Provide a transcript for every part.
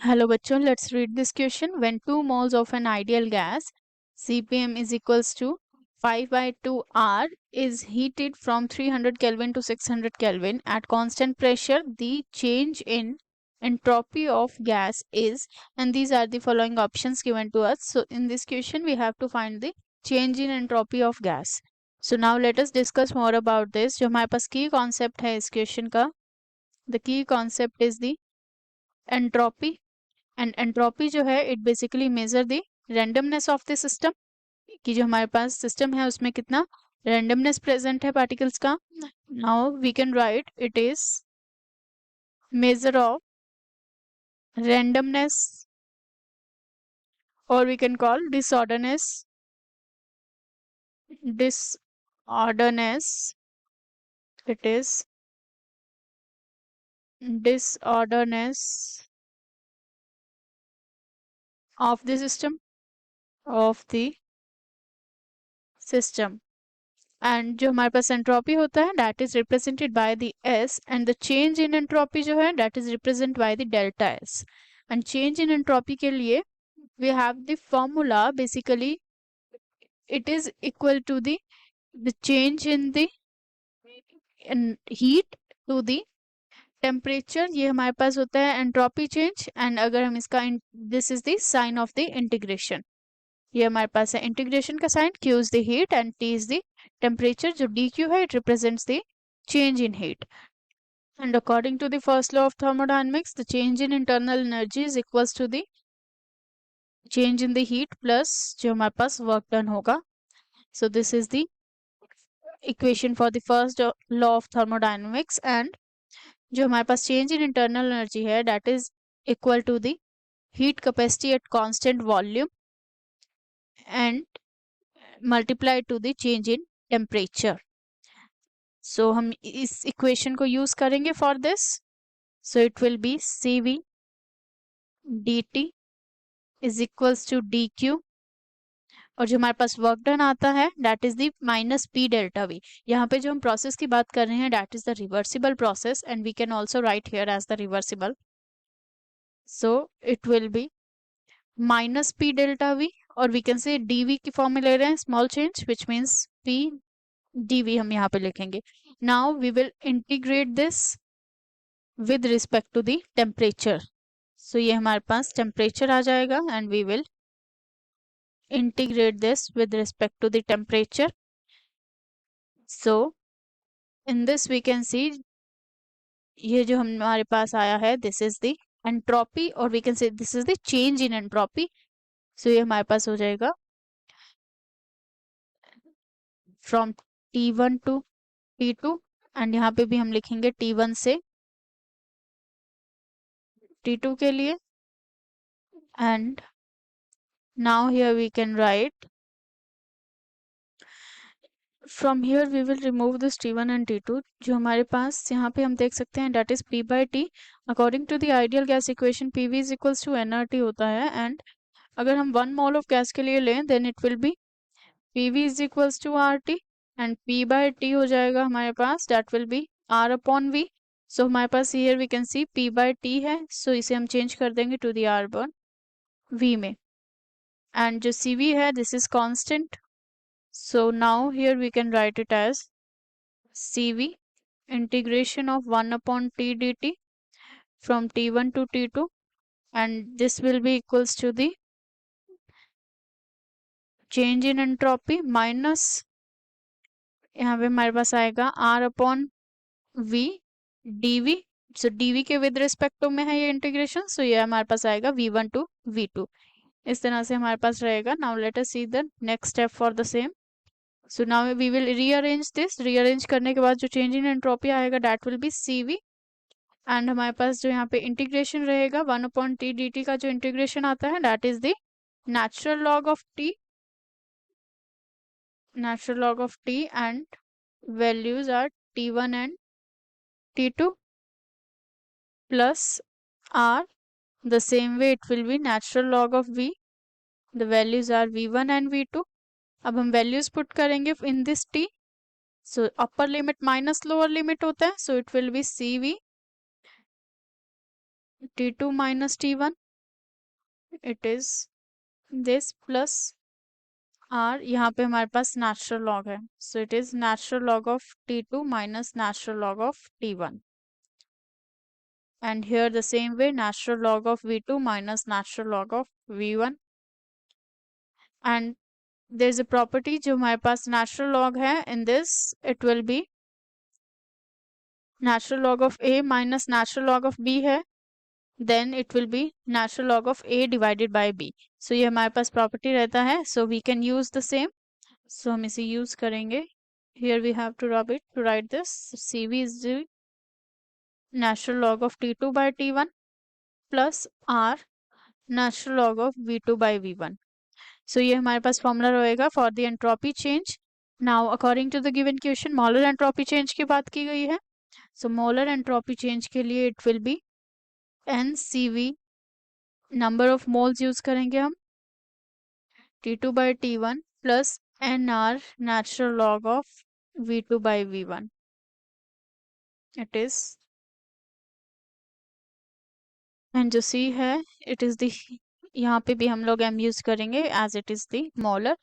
Hello bachon, let's read this question. When 2 moles of an ideal gas CPm is equals to 5 by 2 R is heated from 300 Kelvin to 600 Kelvin at constant pressure, the change in entropy of gas is, and these are the following options given to us. So in this question we have to find the change in entropy of gas. So now let us discuss more about this. जो हमारे पास key concept है इस question का, the key concept is the entropy. And entropy जो है it basically measure the randomness of the system, कि जो हमारे पास सिस्टम है उसमें कितना रैंडमनेस प्रेजेंट है पार्टिकल्स का. Now we can write it is measure of randomness और we can call disorderness. It is disorderness of the system. And जो हमारे पास एंट्रोपी होता है that is represented by the S, and the change in entropy जो है that is represent by the delta S. And change in entropy के लिए we have the formula, basically it is equal to the change in the heat to the temperature. ये हमारे पास होता है entropy change. And अगर हम इसका this is the sign of the integration. ये हमारे पास है इंटीग्रेशन का sign, Q is the heat and T is the temperature. जो dq है it represents the change in heat. And according to the first law of thermodynamics, the change in internal energy is equals to the change in the heat plus जो हमारे पास work done होगा. So this is the equation for the first law of thermodynamics. And जो हमारे पास change in internal energy है that is equal to the heat capacity at constant volume and multiply to the change in temperature. So हम इस equation को use करेंगे for this. So it will be Cv dt is equals to dq, और जो हमारे पास work done आता है that is the minus P delta we. यहाँ पे जो हम प्रोसेस की बात कर रहे हैं that is the reversible process, and we can also write here as the reversible. So it will be minus P delta V, और वी कैन से dv की फॉर्म में ले रहे हैं small change which means p dv हम यहाँ पे लिखेंगे. Now we will integrate this with respect to the temperature. So ये हमारे पास टेम्परेचर आ जाएगा and we will integrate this with respect to the temperature. So in this we can see ये जो हमारे पास आया है दिस इज द एंट्रोपी, और we can say this is the change in entropy. So ये हमारे पास हो जाएगा from T1 to T2, and यहाँ पे भी हम लिखेंगे T1 से T2 के लिए. And now here we can write from here we will remove this T1 and T2. जो हमारे पास यहाँ पे हम देख सकते हैं that is P by T. According to the ideal gas equation PV is equals to nRT होता है. एंड अगर हम 1 मोल ऑफ गैस के लिए लें then it will be PV is equals to RT, and P by T हो जाएगा हमारे पास that will be R upon V. So हमारे पास here we can see P by T है, सो इसे हम चेंज कर देंगे to the R upon V में. एंड जो CV है this is constant. So now here we can write it as CV integration of 1 upon T dt from T1 to T2, and this will be equals to the change in entropy minus यहाँ पे हमारे पास आएगा R upon V dV. सो dV के with respect to में है ये integration, सो ये हमारे पास आएगा V1 टू V2. इस तरह से हमारे पास रहेगा. Now let us see the next step for the same. So now we will rearrange this. Rearrange करने के बाद जो चेंज इन एंट्रोपी आएगा that will be CV, and हमारे पास जो यहाँ पे इंटीग्रेशन रहेगा 1 अपॉन टी डी टी का जो इंटीग्रेशन आता है that is the natural log of t, and values are T1 and T2 plus R. The same way it will be natural log of V. The values are V1 and V2. अब हम values put करेंगे in this t. So upper limit minus lower limit होता है, so it will be CV T2 minus T1 it is this plus R, यहाँ पे हमारे पास natural log है, so it is natural log of T2 minus natural log of T1, and here the same way natural log of V2 minus natural log of V1, and there's a property जो हमारे पास natural log है, in this it will be natural log of A minus natural log of B है, then it will be natural log of A divided by B. So ये हमारे पास property रहता है, so we can use the same. So हम इसे use करेंगे. Here we have to rub it to write this. CV is the natural log of T2 by T1 plus R natural log of V2 by V1. So ये हमारे पास formula रहेगा for the entropy change. Now according to the given question molar entropy change की बात की गई है. So molar entropy change के लिए it will be NCV, number of moles use करेंगे हम, T2 by T1 plus NR natural log of V2 by V1. It is, and जो C है इट इज द, यहाँ पे भी हम लोग M यूज करेंगे as it is the molar.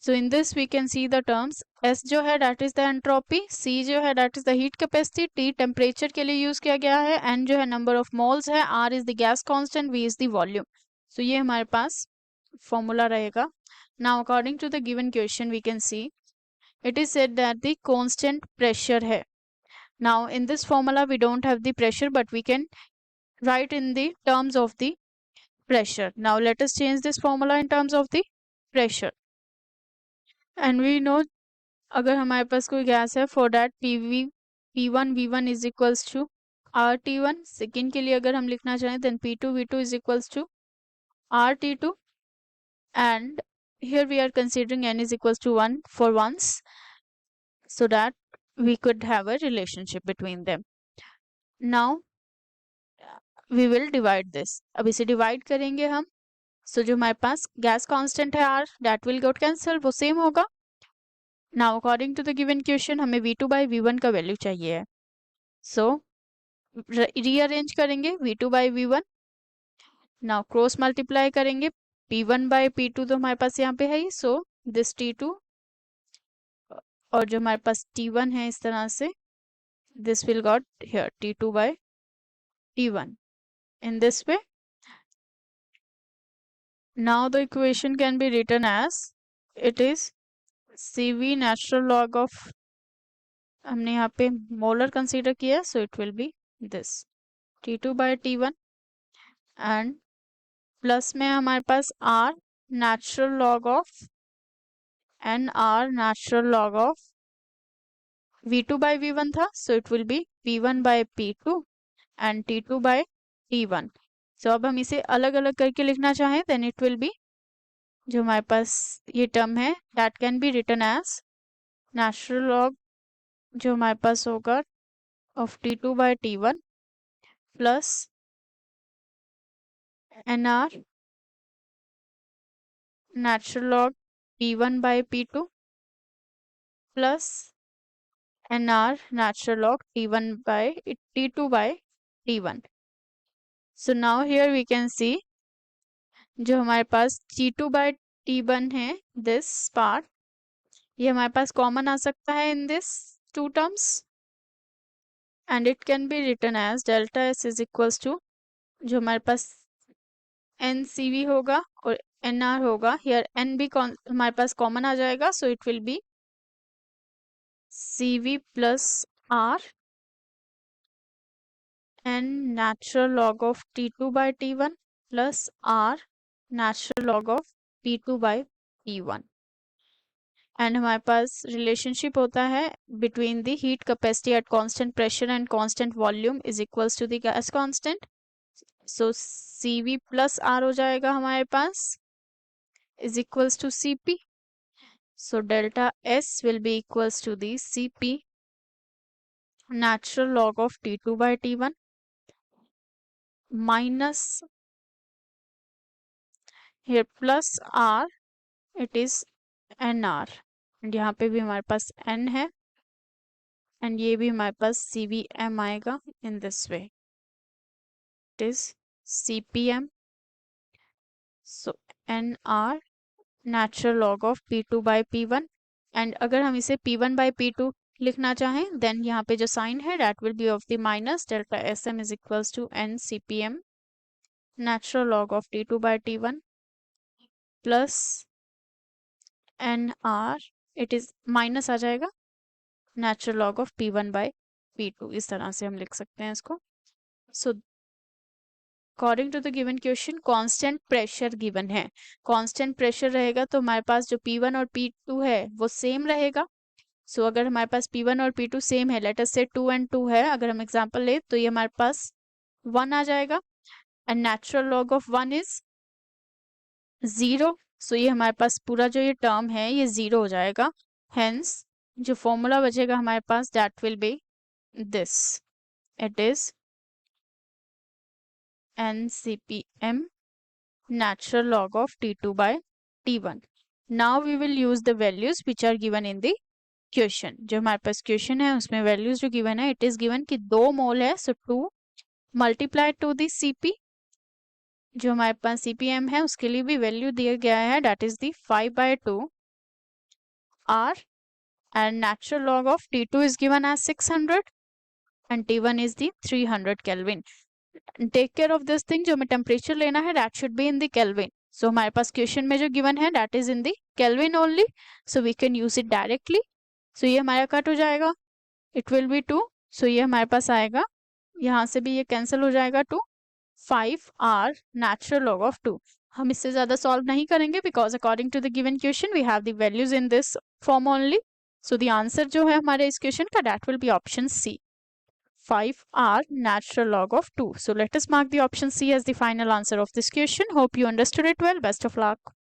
So in this we can see the terms. S जो है that is the entropy, C जो है that is the heat capacity, T temperature के लिए use किया गया है, N जो है number of moles है, R is the gas constant, V is the volume. So ये हमारे पास formula रहेगा. Now according to the given question we can see it is said that the constant pressure है. Now in this formula we don't have the pressure but we can write in the terms of the pressure. Now let us change this formula in terms of the pressure. And we know अगर हमारे पास कोई gas है for that P1 V1 is equals to RT1. Second के लिए अगर हम लिखना चाहें then P2 V2 is equals to RT2, and here we are considering n is equals to 1 for once so that we could have a relationship between them. Now we will divide this. अब इसे divide करेंगे हम. So जो हमारे पास gas constant है R, that will get cancel, वो same होगा. Now according to the given question हमें V2 by V1 का वैल्यू चाहिए है. So रीअरेंज करेंगे V2 by V1. Now cross multiply करेंगे P1 by P2 तो हमारे पास यहाँ पे है ही, सो दिस T2 और जो हमारे पास T1 है इस तरह से this will got here T2 by T1 in this way. Now the equation can be written as it is CV natural log of, हमने यहाँ पे मोलर कंसीडर किया, सो it will be this T2 by T1 and plus में हमारे पास R natural log of NR natural log of V2 by V1 था, सो it will B P1 by P2 and T2 by T1. सो अब हम इसे अलग अलग करके लिखना चाहें देन इट विल बी, जो हमारे पास ये टर्म है that can be written as natural log जो हमारे पास होगा of T2 by T1 plus NR natural log P1 by P2 plus NR natural log T1 by T2 by T1. So now here we can see जो हमारे पास T2 by T1 है this part, ये हमारे पास common आ सकता है in this two terms and it can be written as delta S is equals to जो हमारे पास NCV होगा और NR होगा, here N भी हमारे पास कॉमन आ जाएगा, so it will be CV plus R and natural log of T2 by T1 plus R natural log of P2 by P1. And हमारे पास रिलेशनशिप होता है between the heat capacity at constant pressure and constant volume is equals to the gas constant. So CV plus R हो जाएगा हमारे पास is equals to CP. So delta S will be equals to the CP natural log of T2 by T1 minus here plus R, it is NR, and यहाँ पे भी हमारे पास N है and ये भी हमारे पास CVM आएगा in this way, it is CPM so N R natural log of P2 by P1, and अगर हम इसे P1 बाई P2 लिखना चाहें देन यहाँ पे जो साइन है that will be of the minus delta S M is equals to N C P M natural log of T2 by T1 plus N R, it is minus आ जाएगा natural log of P1 by P2, इस तरह से हम लिख सकते हैं इसको. So according to the given question constant pressure given है. कांस्टेंट प्रेशर रहेगा तो हमारे पास जो P1 और P2 है वो सेम रहेगा. सो अगर हमारे पास P1 और P2 सेम है, लेट अस से 2 एंड 2 है, अगर हम एग्जांपल ले तो ये हमारे पास 1 आ जाएगा and natural log of 1 is 0. सो ये हमारे पास पूरा जो ये टर्म है ये 0 हो जाएगा. हेंस जो फॉर्मूला बचेगा हमारे पास that will be this, it is NCPM natural log of T2 by T1. Now we will use the values which are given in the question. जो हमारे पास क्वेश्चन है उसमें वैल्यूज जो गिवन है, इट इज गिवन कि 2 मोल है, सो 2 multiply to the Cp. जो हमारे पास CPM है उसके लिए भी वैल्यू दिया गया है, that is the 5/2 R, and natural log of T2 is given as 600 and T1 is the 300 Kelvin. Take care of this thing, जो हमें टेम्परेचर लेना है that should be in the kelvin. So हमारे पास question में जो given है that is in the kelvin only, so we can use it directly. So ये हमारा कट हो जाएगा, इट विल बी 2. सो ये हमारे पास आएगा, यहाँ से भी ये कैंसिल हो जाएगा 2. 5R natural log of 2. हम इससे ज्यादा सॉल्व नहीं करेंगे because according to the given question we have the values in this form only. So the answer जो है हमारे इस क्वेश्चन का that will be option C, 5R natural log of 2. So let us mark the option C as the final answer of this question. Hope you understood it well. Best of luck.